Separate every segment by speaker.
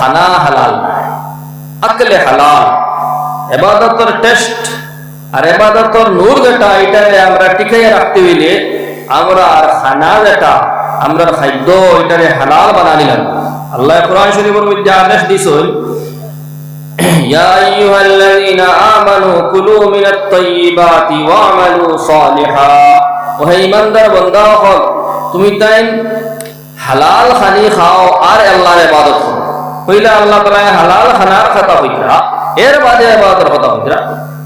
Speaker 1: খানা হালাল নাই, আকলে হালাল, ইবাদতের টেস্ট আর ইবাদতের নূর যেটা এটারে আমরা টিকাইয়া রাখতে হইলে আমরা আর খানা যেটা আমরা খাদ্য এটারে হালাল বানানি লাগবে। আল্লাহ কোরআন শরীফের মধ্যে আদেশ দিছেন, ইয়া আইয়ুহাল্লাযীনা আমানু কুলু মিনাত তাইয়্যিবাতি ওয়া'মালু সালিহা। ওহে ঈমানদার বান্দাগণ, তুমি তাই হালাল খানি খাও আর আল্লাহর ইবাদত করো। কইলা আল্লাহ তাআলা হালাল খানার কথা কইরা, এর বাদে ইবাদতের কথা কইরা।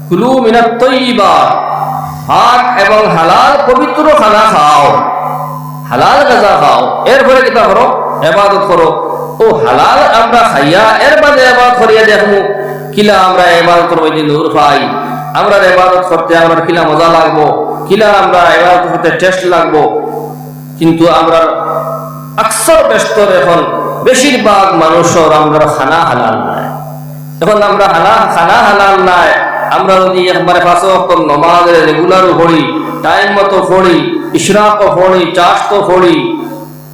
Speaker 1: কুলু মিনাত তাইয়্যিবাত, পাক এবং হালাল পবিত্র খানা খাও, হালাল গাজা খাও, এরপরে কিতা করো? ইবাদত করো। ও হালাল আমরা খাইয়া এর বাদে ইবাদত করিয়া দেখমু কিলা আমরা ইবাদতের মধ্যে নূর পাই, আমরা ইবাদত করতে আমরা কিলা মজা লাগবো, কিলা আমরা ইবাদত করতে টেস্ট লাগবো। কিন্তু আমরা আকসর ব্যস্ত, এখন বেশিরভাগ মানুষের আমরা খানা হালাল নাই। এখন আমরা খানা হালাল নাই, আমরা যদি একবারে 5 ওয়াক্ত নামাজ রেগুলার পড়ি, টাইম মতো পড়ি, ইশরাকও পড়ি, চাশতো পড়ি,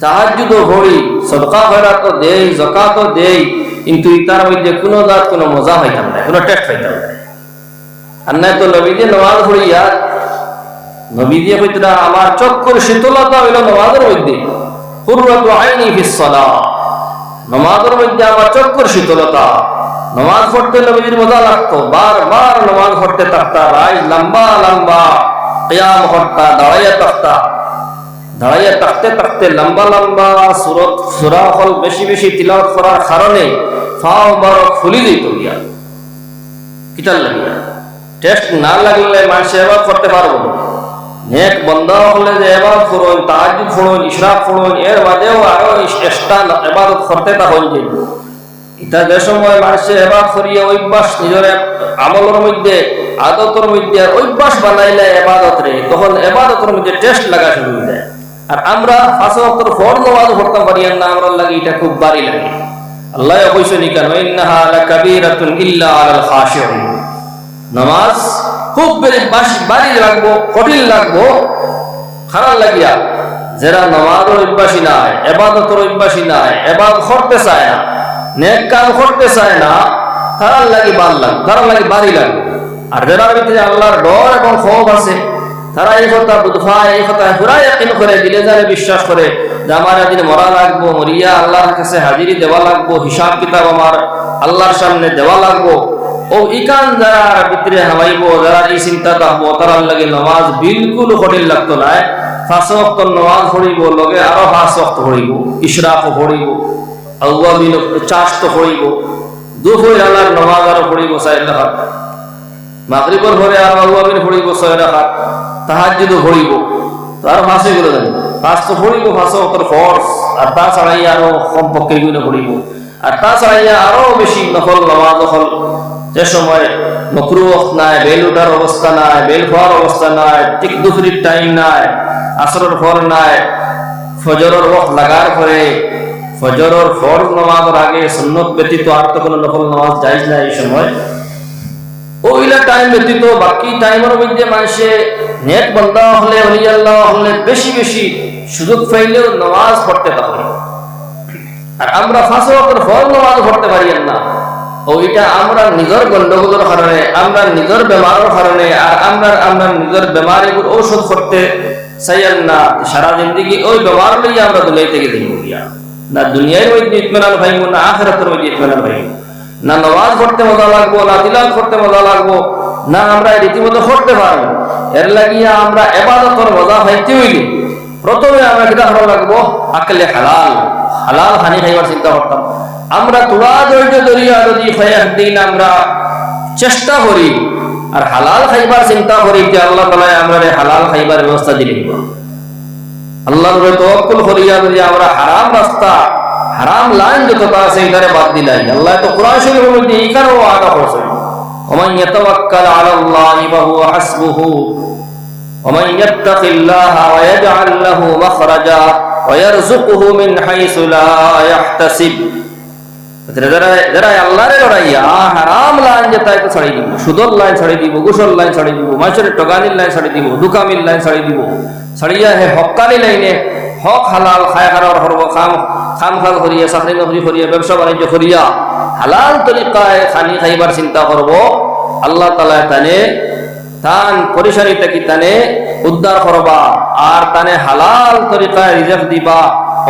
Speaker 1: তাহাজ্জুদও পড়ি, সদকা খয়রাতও দেই, যাকাতও দেই, কিন্তু ইতার মধ্যে কোনো জাত কোনো মজা পাইতাম না, কোনো টেস্ট পাইতাম না। আর নাই তো নবী দিয়ে নামাজ পড়িয়া নবী দিয়ে কইতরা আমার চক্ষুর শীতলতা হইল নামাজের মধ্যে, কুররাতু আইনি ফিস সালাহ, নামাজের মধ্যে আমার চক্ষুর শীতলতা। নামাজ পড়তে নবীর মজা লাগতো, বারবার নামাজ পড়তে থাকতা, রাত লম্বা লম্বা কিয়াম করতা, দাঁড়াইয়া থাকতা, দাঁড়াইয়া থাকতে থাকতে লম্বা লম্বা সূরা হল বেশি বেশি তিলাওয়াত করার কারণে ফাও বারক ফুলি যেত গিয়া, কিতাল লাগিয়া। টেস্ট না লাগলে মানুষ ইবাদত করতে পারবো না। নেক বান্দা হলে যে ইবাদত করুন, তাহাজ্জুদ পড়ুন, ইশরাক পড়ুন, এর বাদেও আরো এক্সট্রা ইবাদত করতে তখন যে এটা যে সময় মানুষের ইবাদত করিয়া অভ্যাস নিজের আমলের মধ্যে আদতের মধ্যে অভ্যাস বানাইলে ইবাদত রে, তখন ইবাদতের মধ্যে টেস্ট লাগা শুরু হয়ে যায়। আর আমরা 5 ওয়াক্তের ফরজ নামাজ পড়তে পারি না, আমরা লাগে এটা খুব ভারী লাগে। আল্লাহ কইছেন কেন, ইন্নাহা লাকাবীরাতুন ইল্লা আলাল খাশিঈন, নামাজ খুব ভারী লাগবো, কঠিন লাগবো, খারাপ লাগিয়া যারা নামাজের অভ্যাসী নাই, ইবাদতের অভ্যাসী নাই, ইবাদত করতে চায় না, নেক কাম করতে চায় না, তার লাগি ভারী লাগে। আর যারা ভিতরে আল্লাহর ডর এবং খৌফ আছে, তারা এই কথা বুঝায়, এই কথা পুরা ইয়াকিন করে, দিলে জানে বিশ্বাস করে যে আমার একদিন মরা লাগবো, মরিয়া আল্লাহর কাছে হাজিরি দেওয়া লাগবো, হিসাব কিতাব আমার আল্লাহর সামনে দেওয়া লাগবো। ও ইকান যারা ভিতরে হামাইব, যারা এই চিন্তা থাকবো, তার লাগে নামাজ বিলকুল কঠিন লাগতো না। 5 ওয়াক্ত নামাজ পড়িব, লগে আরো 5 ওয়াক্ত পড়িব, ইশরাকও পড়িব, আউয়াবিন চাশতো পড়িব, দুপুর আল্লাহর নামাজ আরো পড়িব 4 রাকাত, মাগরিবের পরে আর আউয়াবিন পড়িব 6 রাকাত, তাহাজ্জুদও পড়িব, তার 5 গুলো জানি 5 তো পড়িব, 5 ওয়াক্তের ফরজ, আর তা ছাড়াই আরো কমপক্ষে এগুলো পড়িব, আর তা ছাড়াই আরো বেশি নফল নামাজ হল। যে সময় মাকরুহ নাই, বেল উঠার অবস্থা নাই, বেল খাওয়ার অবস্থা নাই, ঠিক দুপুরের টাইম নাই, আসরের পর নাই, ফজরের ওয়াক্ত লাগার পরে, ফজরের ফরজ নামাজের আগে সুন্নত ব্যতীত আর তো কোনো নফল নামাজ জায়েজ নাই। এই সময় ওইলা টাইম ব্যতীত বাকি টাইমের মধ্যে মানুষে নেক বান্দা হলে, ওলি আল্লাহ হলে বেশি বেশি সুযোগ পাইলেও নামাজ পড়তে পারে। আর আমরা 5 ওয়াক্তের ফরজ নামাজ পড়তে পারি না। ওইটা আমরা নিজের গন্ডগোলের কারণে, আমরা নিজের বেমারের কারণে, আর আমরা নিজের বেমারিগুলো ঔষধ করতে চাইয়েন না। সারা জিন্দগি ওই বেমার লইয়া আমরা দুনিয়া থেকে দিব গিয়া, না দুনিয়ার মধ্যে ইতমিনান পাইব, না আখিরাতের মধ্যে ইতমিনান পাইব। না নামাজ পড়তে মজা লাগবো, না তিলাওয়াত করতে মজা লাগবো, না আমরা রীতিমতো করতে পারবো। এর লাগিয়া আমরা ইবাদতের মজা পাইতে হইলে প্রথমে আমরা কিটা করা লাগবো? আকলে হালাল, হালাল খানি খাইবার চিন্তা করতাম। আমরা তোরা ধৈর্য ধরিয়া যদি একদিন আমরা চেষ্টা করি আর হালাল খাইবার চিন্তা করি, যে আল্লাহ তাআলা আমরা হালাল খাইবার ব্যবস্থা দিলেন। আল্লাহর উপরে তাওয়াক্কুল করিয়া যদি আমরা হারাম রাস্তা, হারাম লাইন যতটা আছে এটারে বাদ দিলাই, আল্লাহ তো কোরআন শরীফের মধ্যে এইখানেও ওয়াদা করেছেন, ওমান ইয়াতাওয়াক্কাল আলাল্লাহি ফাহুয়া হাসবুহু ওমান ইয়াত্তাকিল্লাহা ওয়া ইয়াজআল লাহু মাখরাজা ওয়া ইয়ারযুকুহু মিন হাইসু লা ইয়াহতাসিব। যারা আল্লাহরে লড়াইয়া হারাম লাইন যেটা ছাড়িয়ে দিব, সুদর লাইন ছাড়িয়ে দিব, ঘুষের লাইন ছাড়িয়ে দিব, মানুষের টগানির লাইন ছাড়িয়ে দিব, দুকামির লাইন ছাড়িয়ে দিব, ছাড়িয়া হে হকানি লাইনে হক হালাল খায় খারাপ হরব, খামখাল করিয়া চাকরি নকরি করিয়া ব্যবসা বাণিজ্য করিয়া হালাল তরিকায় খানি খাইবার চিন্তা করব, আল্লাহ তাআলা তানে তান পরিশানিটা কি তানে উদ্ধার করবা আর তানে হালাল তরিকায় রিজক দিবা,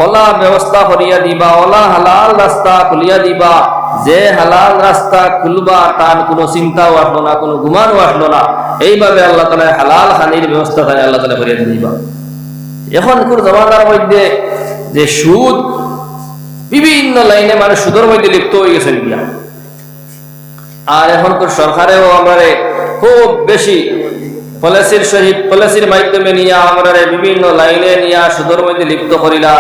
Speaker 1: ওলা ব্যবস্থা করিয়া দিবা, ওলা হালাল রাস্তা খুলিয়া দিবা। যে হালাল রাস্তা খুলবা তার কোনো চিন্তাও আসলো না, কোনো গুমানও আসলো না। এইভাবে আল্লাহ তাআলা হালাল খানির ব্যবস্থা তানে আল্লাহ তাআলা করিয়া দিবা। এখনকার জমানার মধ্যে যে সুদ, বিভিন্ন লাইনে মানুষ সুদের মধ্যে লিপ্ত হয়ে গেছেন গিয়া। আর এখনকার সরকারেও আমারে খুব বেশি পলিসির সহিত পলিসির মাধ্যমে নিয়ে আমরা বিভিন্ন লাইনে নিয়ে সুদের মধ্যে লিপ্ত করিলা।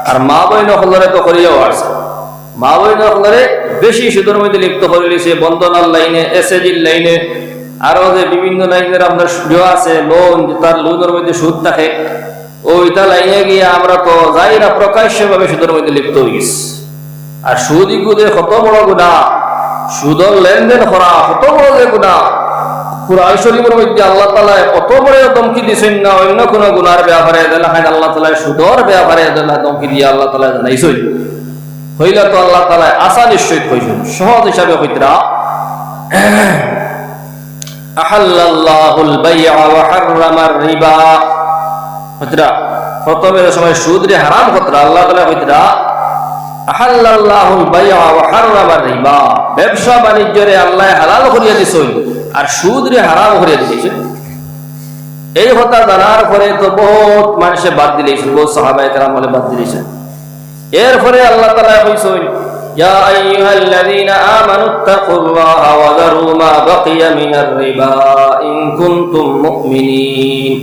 Speaker 1: আর মা বইন হলরে তো করিয়াও আসছে, মা বইন হলরে বেশি সুদের মধ্যে লিপ্ত করে লিছে। বন্ধনার লাইনে, এসএজির লাইনে, আরো যে বিভিন্ন লাইনের আপনার সুযোগ আছে, লোন, তার লোনের মধ্যে সুদ থাকে, ওইটা লাইনে গিয়ে আমরা তো যাই না প্রকাশ্য ভাবে সুদের মধ্যে লিপ্ত হয়ে গেছি। আর সুদ ইগুদে কত বড় গুনাহ, সুদর লেনদেন করা কত বড় যে গুনাহ। কুরআন শরীফের মধ্যে আল্লাহ তাআলা কত বড় ধমকি দিয়েছেন না, অন্য কোন গুনার ব্যাপারে দেখায় আল্লাহ তাআলা সুদর ব্যাপারে ধমকি দিয়ে আল্লাহ তাআলা জানাইছেন। হইলে তো আল্লাহ তাআলা আসান নিশ্চয় কইছেন, সহজ হিসাবে কইতরা আহাল্লাল্লাহুল বাই'a ওয়া হাররামার রিবা। কইতরা প্রথমে সময় সুদ রে হারাম কইতরা আল্লাহ তাআলা কইতরা আহাল্লাল্লাহুল বাই'a ওয়া হাররামার রিবা। ব্যবসা বাণিজ্যরে আল্লাহ হালাল করিয়া দিছেন আর সুদ রে হারাম করিয়া দিয়েছেন। এই কথা জানার পরে তো বহুত মানুষে বাদ দিলেছেন, বহুত সাহাবায়ে কেরাম বলে বাদ দিলেছেন। এরপরে আল্লাহ তাআলা কইছেন ইয়া আইয়ুহাল্লাযীনা আমানুত্তাকুল্লাহা ওয়া যারু মা বাকিয়া মিনার রিবা ইন কুনতুম মুমিনিন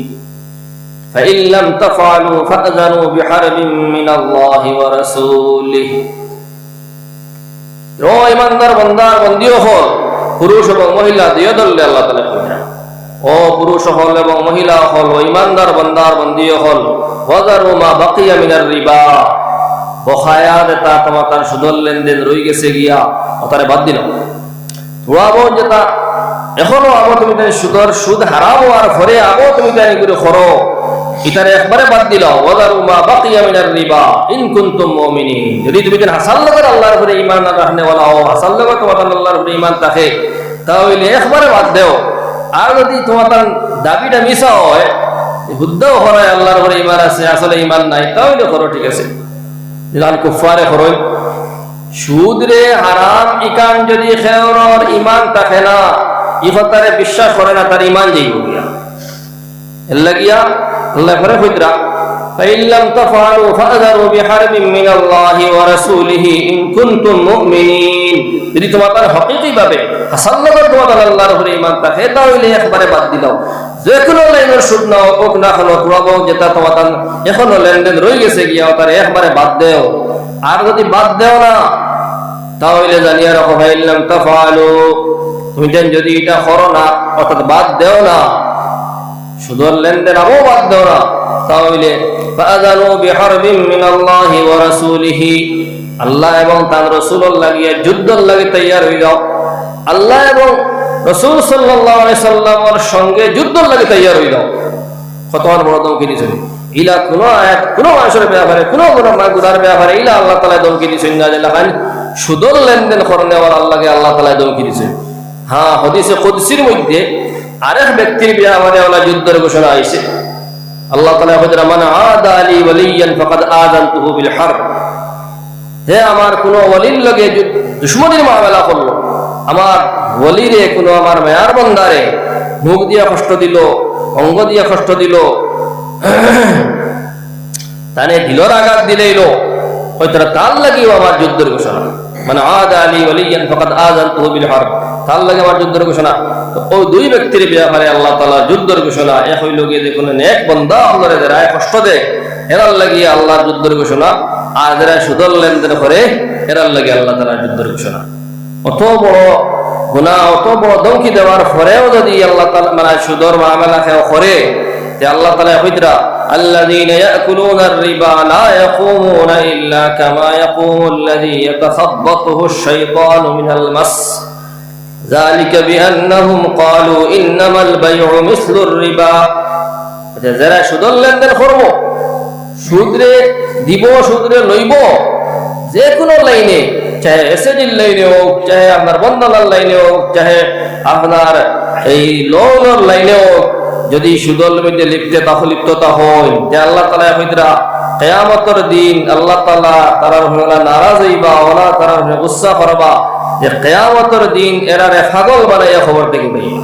Speaker 1: ফাইন লাম তাফআলু ফাআযানু বিহারবিন মিনাল্লাহি ওয়া রাসূলিহি। ও ঈমানদার বান্দার বন্দিও হল, পুরুষ এবং মহিলা দুই দলে আল্লাহ তাআলা কইরা, ও পুরুষ হল এবং মহিলা হল, ও ঈমানদার বান্দার বন্দিও হল, ওয়া যারু মা বাকিয়া মিনার রিবা, বখায়া যেটা তোমার তার সুদর লেনদেন রই গেছে গিয়া ওটারে বাদ দিল। তোরাবো যেটা এখনো আবো তুমি তাই সুদর সুদ হারাম হওয়ার পরে আবো তুমি তাই করে করো, এটারে একবারে বাদ দিল। ওয়াদারু মা বাকিয়া মিনার রিবা ইন কুনতুম মুমিনিন। যদি তুমি হাসাল লাগের আল্লাহর উপরে ঈমান রাখনে ওয়ালা ও হাসাল লাগের তোমার আল্লাহর উপরে ঈমান থাকে তাহলে একবারে বাদ দাও। আর যদি তোমার দাবিটা মিছা হয়, হুদ্দাও হয় আল্লাহর উপরে ঈমান আছে আসলে ঈমান নাই, তাহলে করো, ঠিক আছে। দিলান কুফারে করই সুদ রে হারাম ইকান যদি খেওরর ঈমান থাকে না, ইফতারে বিশ্বাস করে না, তার ঈমান যাইব গিয়া। এল্লা গিয়া আল্লাহ করে কইতরা ফাইন লাম তাফআলু ফাআযারু বিহারবিন মিনাল্লাহি ওয়া রাসূলিহি ইন কুনতুম মুমিনিন। যদি তোমার হকিকি ভাবে হাসাল লাগর তোমার আল্লাহর উপরে ঈমান থাকে তাহলে একবারে বাদ দিলাও। যে কোনো লাইনের সুদ না হোক না হলো তোরাবো যেটা তোমার এখনো লেনদেন রয়ে গেছে গিয়া তার একবারে বাদ দেও। আর যদি বাদ দেও না তাহলে জানিয়া রাখো ফাইন লাম তাফআলু, তুমি যদি এটা করো না অর্থাৎ বাদ দেও না, সুদর লেনদেন আবো বাদ দেও না, তাহলে ফাআযানু বিহারবিন মিনাল্লাহি ওয়া রাসূলিহি, আল্লাহ এবং তার রাসূলের লাগিয়ে যুদ্ধের লাগি তৈয়ার হয়ে যাও। আল্লাহ এবং রাসূল সাল্লাল্লাহু আলাইহি সাল্লামের সঙ্গে যুদ্ধের লাগি তৈয়ার হয়ে যাও। কত বড় ধমকি দিয়েছেন ইলা কোন আয়াত কোন মানুষের ব্যাপারে কোন গুনার ব্যাপারে ইলা আল্লাহ তাআলা ধমকি দিয়েছেন না, যে লাগান সুদর লেনদেন করনে ওয়ালা আল্লাহকে আল্লাহ তাআলা ধমকি দিয়েছেন। হ্যাঁ, হাদিসে কুদসির মধ্যে আরেক ব্যক্তির ব্যাপারে ওলা যুদ্ধের ঘোষণা আইছে। আল্লাহ তাআলা বলেন মান আদা লি ওয়ালিয়ান ফাকাদ আযানতুহু বিল হারব। হে আমার কোন ওলির লগে দুশমনির মুআমালা করলো, আমার ওলিরে কোন আমার মায়ার বান্দারে মুখ দিয়া কষ্ট দিল, অঙ্গ দিয়া কষ্ট দিল, তানে দিলর আঘাত দিলেইলো, হয়তো তার লাগিও আমার যুদ্ধের ঘোষণা। মানে আদা লি ওয়ালিয়ান ফাকাদ আযানতুহু বিল হারব, তার লাগে আমার যুদ্ধের ঘোষণা। তো ওই দুই ব্যক্তির ব্যাপারে আল্লাহ তাআলা যুদ্ধের ঘোষণা। এক হইল গিয়ে দেখুন নেক বান্দা আল্লাহরে যারা কষ্ট দেয় এরার লাগিয়ে আল্লাহর যুদ্ধের ঘোষণা, আর যারা সুদর লেনদেন করে এরার লাগে আল্লাহ তাআলার যুদ্ধের ঘোষণা। অত বড় গুনাহ, অত বড় ধমকি দেওয়ার পরেও যদি আল্লাহ তাআলা মানে সুদর মুআমালা করে, তে আল্লাহ তাআলা কইতরা আল্লাযীনা ইয়াকুলুনা আর-রিবা লা ইয়াকুমুনা ইল্লা কামা ইয়াকুমুল লাযী ইয়াতাখাব্বাতুহু আশ-শাইতানু মিনাল মাস যালিকা বিআন্নাহুম ক্বালু ইন্নামাল বাই'উ মিসলুর রিবা। যারা সুদর লেনদেন করব, সুদরে দিব, সুদরে লইব, যে কোনো লাইনে, চাহে এসএডির লাইনে হোক, চাহে আপনার বন্দনার লাইনে হোক, চাহে আপনার এই লোনের লাইনে হোক, যদি সুদল মধ্যে লিপ্ততা হয়, যে আল্লাহ তাআলা হইতরা কিয়ামতের দিন আল্লাহ তাআলা তারার হইলা নারাজ হইবা, ওলা তারার গুসা করবা, যে কিয়ামতের দিন এরারে পাগল বানাইয়া খবর থেকে পাইবা।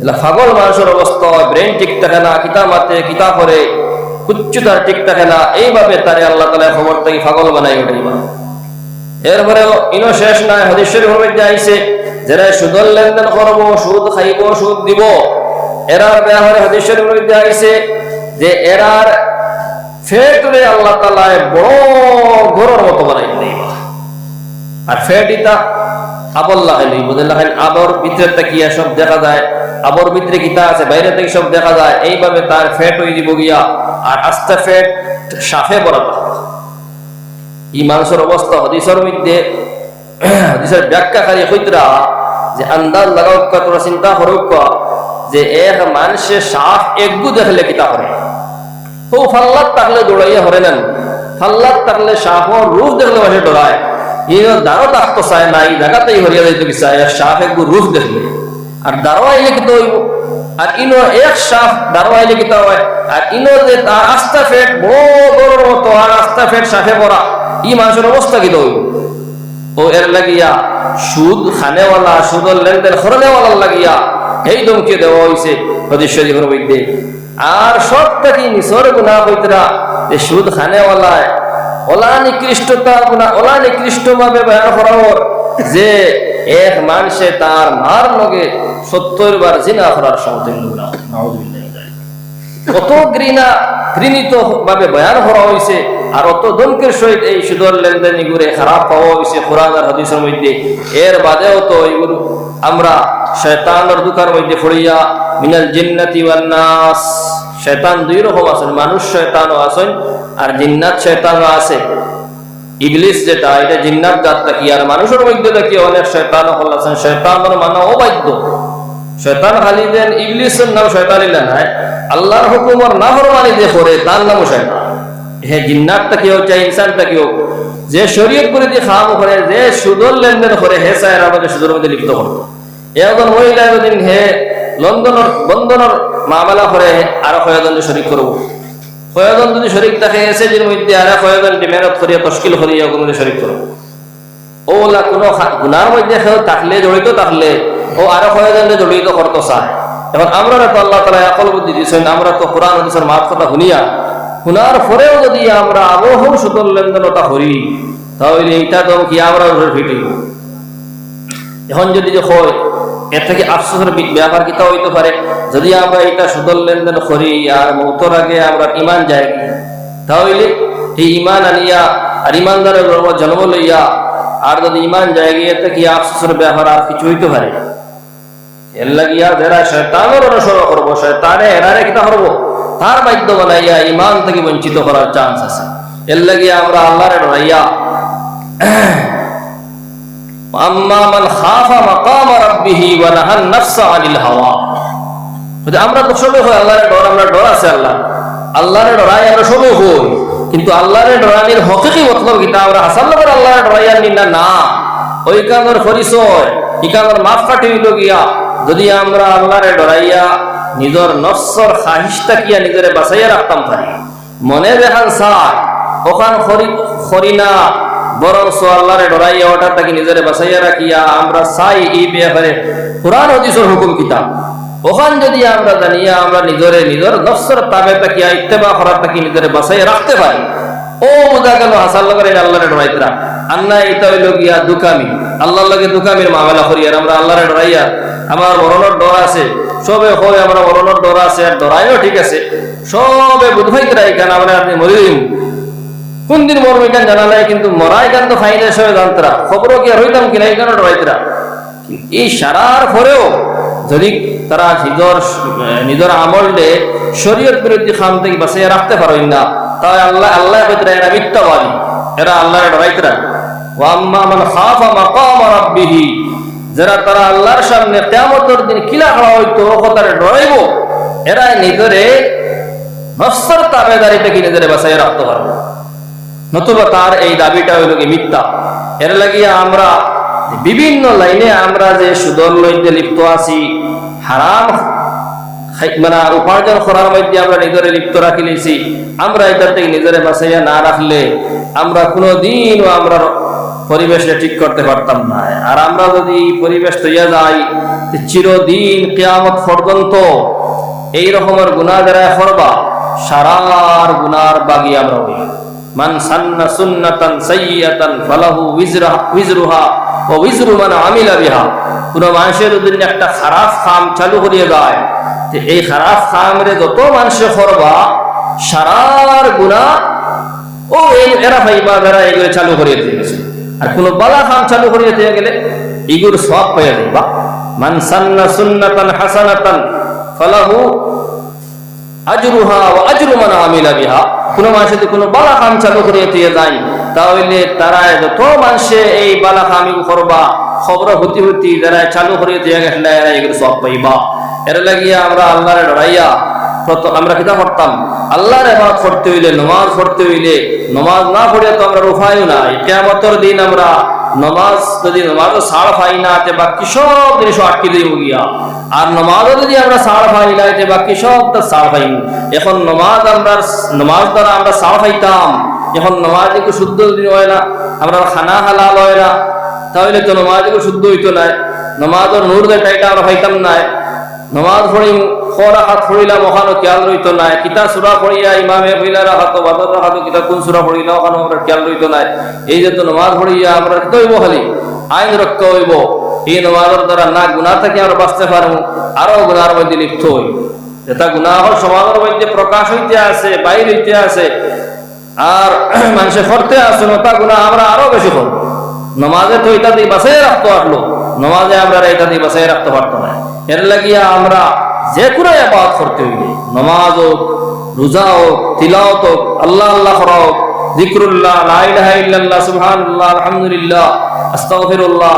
Speaker 1: এলা পাগল মানুষের অবস্থা, ব্রেন ঠিক থাকে না, কিতাব মাতে কিতাব করে কুচ্চুতার ঠিক থাকে না, এইভাবে তারে আল্লাহ তাআলা খবর থেকে পাগল বানাই উঠাইবা। এরপরেও ইনো শেষ নাই, হাদিস শরীফের মধ্যে আইছে যারা সুদল লেনদেন করবো, সুদ খাইব, সুদ দিব, এরার ব্যাপারে হাদিস শরীফের মধ্যে আইছে যে এরার ফেটরে আল্লাহ তাআলা বড় ঘরের মতো বানাই দিবা। আর ফেট ইটা আবল লাগাইলি বুঝলেন, আবর ভিতরে তাকিয়া সব দেখা যায়, আবর ভিতরে কিতা আছে বাইরে থেকে সব দেখা যায়, এইভাবে তার ফেট হয়ে দিব গিয়া। আর আস্তে ফেট সাফে বরাবর ই মানুষের অবস্থা হাদিসের মধ্যে, হাদিসের ব্যাখ্যাকারী হইতরা যে আন্দাজ লাগাও, তোরা চিন্তা করুক যে এক মানুষের সাফ একগু দেখলে কিতা করে, তো ফাল্লাত থাকলে দৌড়াইয়া হরে নেন, ফাল্লাত থাকলে সাফর রূপ দেখলে মানুষে ডরায়, ইনো দাঁড়ো থাকতো চায় না, এই জায়গাতেই হরিয়া যাইতে কি চায়, সাফ একগু রূপ দেখলে। আর দাঁড়ো আইলে কিতা হইব, আর ইনো এক সাফ দাঁড়ো আইলে কিতা হয়, আর ইনো যে তার আস্তা ফেট বড় মতো, আর আস্তা ফেট সাফে পড়া, ই মানুষের অবস্থা কিতা হইব। ও এর লাগিয়া সুদ খানেওয়ালা, সুদর লেনদেন খরনেওয়ালার লাগিয়া এই ধমকি দেওয়া হয়েছে হাদিস শরীফের মধ্যে। আর সব থেকে নিসর গুনাহ হইতরা যে সুদ খানেওয়ালায় ওলা নিকৃষ্টতা গুনাহ, ওলা নিকৃষ্ট ভাবে বয়ান করা হয় যে এক মানুষে তার মার লগে 70 বার জিনা করার সমতুল্য গুনাহ। নাউযুবিল্লাহ। কত ঘৃণিত ভাবে বয়ান করা হয়েছে, আর অত দমকের সহিত এই সুদর লেনদেন এগুলো খারাপ পাওয়া হয়েছে কোরআন আর হাদিসের মধ্যে। এর বাদেও তো এগুলো আমরা শয়তানের দুকার মধ্যে পড়িয়া মিনাল জিন্নাতি ওয়ান নাস, শয়তান দুই রকম আছেন, মানুষ শয়তানও আছেন আর জিন্নাত শয়তানও আছে। ইবলিস যেটা এটা জিন্নাত জাতটা কি, আর মানুষের মধ্যে দেখি অনেক শয়তানও হল আছেন। শয়তানের মানে অবাধ্য শয়তান, খালি দেন ইবলিসের নাম শয়তানিলা নাই, আল্লাহর হুকুমর নাফরমানি যে করে তার নামও শয়তান। হে জিন্নাতটা কেউ চাই ইনসানটা কেউ যে শরীয়ত করে দিয়ে খাওয়াবো করে, যে সুদর লেনদেন করে, হে চায় আমাদের সুদের মধ্যে লিপ্ত করতো। একজন মহিলা এতদিন হে লন্ডনের বন্ধনের মামলা করে আরো কয়েকজন শরিক করবো, কয়েকজন যদি শরিক থাকে এসেজির মধ্যে আরো কয়েকজন মেহনত করিয়া তশকিল করিয়া ওগুলো শরিক করবো। ওলা কোনো গুনার মধ্যে কেউ থাকলে, জড়িত থাকলে ও আরো কয়েকজন জড়িত করতো চায়। এখন আমরা তো আল্লাহ তাআলা আকল বুদ্ধি দিয়েছেন, আমরা তো কোরআন হাদিসের মাত কথা শুনিয়া শোনার পরেও যদি আমরা আবহ সুদর লেনদেনটা করি, তাহলে এইটা তো কি আমরা ফিটিব। এখন যদি হয় এর থেকে আফসোসের ব্যাপার কিতা হইতে পারে, যদি আমরা এটা সুদর লেনদেন করি আর মৌতর আগে আমরা ইমান যাই, তাহলে এই ইমান আনিয়া আর ইমানদারের জন্ম লইয়া আর যদি ইমান যায় গিয়ে এতে কি আফসোসের ব্যাপার আর কিছু হইতে পারে। এর লাগিয়া যারা শয়তানের অনুসরণ করবো, শয়তানে এরারে কিতা করবো, তার বাধ্য বানাইয়া ইমান থেকে বঞ্চিত করার চান্স আছে। এর লাগিয়া আমরা আল্লাহরে ডরাইয়া, আম্মা মান খাফা মাকাম রাব্বিহি ওয়া নাহান নাফসা আনিল হাওয়া, আমরা তো সবে হয় আল্লাহরে ডর, আমরা ডর আছে আল্লাহরে ডরাই আমরা সবে হই, কিন্তু আল্লাহরে ডরানির হকিকি মতলব কিতা আমরা হাসান নগর আল্লাহরে ডরাইয়া নিনা না, ওই কামের পরিচয় এই কামের মাপ কাটি হইল গিয়া যদি আমরা আল্লাহরে ডরাইয়া নিজের নফসর খাহিশটা কিয়া নিজেরে বাঁচাইয়া রাখতাম পারি, মনে দেখান সার ওখান খরি না, বরং আল্লাহরে ডরাইয়া ওটা তাকে নিজেরে বাঁচাইয়া রাখিয়া আমরা চাই এই ব্যাপারে কোরআন হাদিসের হুকুম কিতাব, ওখান যদি আমরা জানিয়া আমরা নিজের নফসর তাবে তাকিয়া ইত্তেবা করার তাকে নিজেরে বাঁচাইয়া রাখতে পারি, ও বোঝা গেল হাসান লগরে আল্লাহরে ডরাইতরা। আন্না এটা হইল গিয়া দুকামি, আল্লাহর লগে দুকামির মামলা করি, আর আমরা আল্লাহরে ডরাইয়া আমার মরণের ডর আছে, সবে হয় আমরা মরণের ডর আছে, আর ডরাইও ঠিক আছে, সবে বুধভাইতরা এখানে আমরা আপনি মরি দিন, কোন দিন মরবো এখান জানা নাই, কিন্তু মরাই গান তো ফাইনে সবে জানতরা, খবরও কি আর হইতাম কিনা এখানে ডরাইতরা। এই সারার পরেও যদি তারা নিজের আমলে শরীয়ত বিরোধী খাম থেকে বাঁচিয়ে রাখতে পারেন না, তাহলে আল্লাহ এরা মিথ্যাবাদী, এরা আল্লাহর ডরাইতরা। ওয়াম্মা মান খাফা মাকাম রাব্বিহি, যারা তারা আল্লাহর সামনে কিয়ামতের দিন কিলা খাওয়া হইতো ও কথারে ডরাইব, এরা নিজেরে নফসের তাবেদারি থেকে নিজেরে বাঁচাইয়া রাখতে পারবে। নতুবা তার এই দাবিটা হইল কি মিথ্যা। এর লাগিয়া আমরা বিভিন্ন লাইনে আমরা যে সুদর লইতে লিপ্ত আছি, হারাম মানে উপার্জন করার মধ্যে আমরা নিজেরে লিপ্ত রাখি নিয়েছি, আমরা এটা থেকে নিজেরে বাঁচাইয়া না রাখলে আমরা কোনোদিনও আমরা পরিবেশে ঠিক করতে পারতাম না। আর আমরা যদি পরিবেশ তৈয়া যাই, চিরদিন কিয়ামত পর্যন্ত এই রকমের গুনাহ যারা করবা, সারার গুনার বাগী আমরা হই। মান সান্না সুন্নাতান সাইয়্যাতান ফালাহু উযরুহা ওয়া উযরু মান আমিলা বিহা। কোন মানুষের যদি একটা খারাপ কাম চালু করিয়ে যায়, তো এই খারাপ কামরে যত মানুষ করবা সারার গুনাহ ও এরা ভাইবা যারা এগুলো চালু করিয়ে দিয়েছে। আর কোন বালা কাম চালু করিয়ে দিয়ে গেলে এগুলোর সওয়াব পাইয়া যাইবা। মান সান্না সুন্নাতান হাসানাতান ফালাহু আজরুহা ওয়া আজরু মান আমিলা বিহা। কোন মানুষ যদি কোনো বালা কাম চালু করিয়ে দিয়ে যায়, তাহলে তারা যত মানুষে এই বালা কামি করবা খবর হতি হতি যারা চালু করিয়ে দিয়ে গেলে এগুলো সওয়াব পাইবা। এর লাগিয়া আমরা আল্লাহরে ডরাইয়া আমরা কিতা করতাম, আল্লাহর ইবাদত করতে হইলে, নামাজ পড়তে হইলে, নামাজ না পড়িয়া তো আমরা উপায় নাই। কিয়ামতের দিন আমরা নামাজ যদি নামাজও ছাড় পাই না, তে বাকি সব জিনিস আটকে দিব গিয়া। আর নামাজও যদি আমরা ছাড় পাই না, তে বাকি সব তো ছাড় পাই। এখন নামাজ দ্বারা আমরা ছাড় পাইতাম, এখন নামাজ একটু শুদ্ধ যদি হয় না, আমরা খানা হালাল হয় না, তাহলে তো নামাজ একটু শুদ্ধ হইতো না। নামাজের নূর দেখাইটা আমরা পাইতাম না। নমাজ পড়ি রাখাত পড়িলাম, ওখানে খেয়াল রইতো না। কিতা সূরা পড়িয়া ইমামে পড়িলা রাখাত বাদর রাখাত কিতা কোন সূরা পড়িলা ওখানে আমরা খেয়াল রইতো না। এই যে তো নমাজ পড়িয়া আমরা কি হইব, খালি আইন রক্ষা হইব। এই নমাজের দ্বারা না গুনাহ থেকে আমরা বাঁচতে পারবো, আরো গুনার মধ্যে লিপ্ত হই। এটা গুনাহর সমাজের মধ্যে প্রকাশ হইতে আছে, বাইর হইতে আছে, আর মানুষে করতে আছে নতা গুনাহ আমরা আরো বেশি করব। নমাজে তো এটা দিয়ে বাঁচাই রাখতে পারলো, নমাজে আমরা এটা দিয়ে বাঁচাই রাখতে পারতো না। এর লাগিয়া আমরা যে কোনো ইবাদত করতে হইলে, নামাজ হোক, রোজা হোক, তিলাওয়াত হোক, আল্লাহ আল্লাহ করা হোক, যিকরুল্লাহ, লা ইলাহা ইল্লাল্লাহ, সুবহানাল্লাহ, আলহামদুলিল্লাহ, আস্তাগফিরুল্লাহ,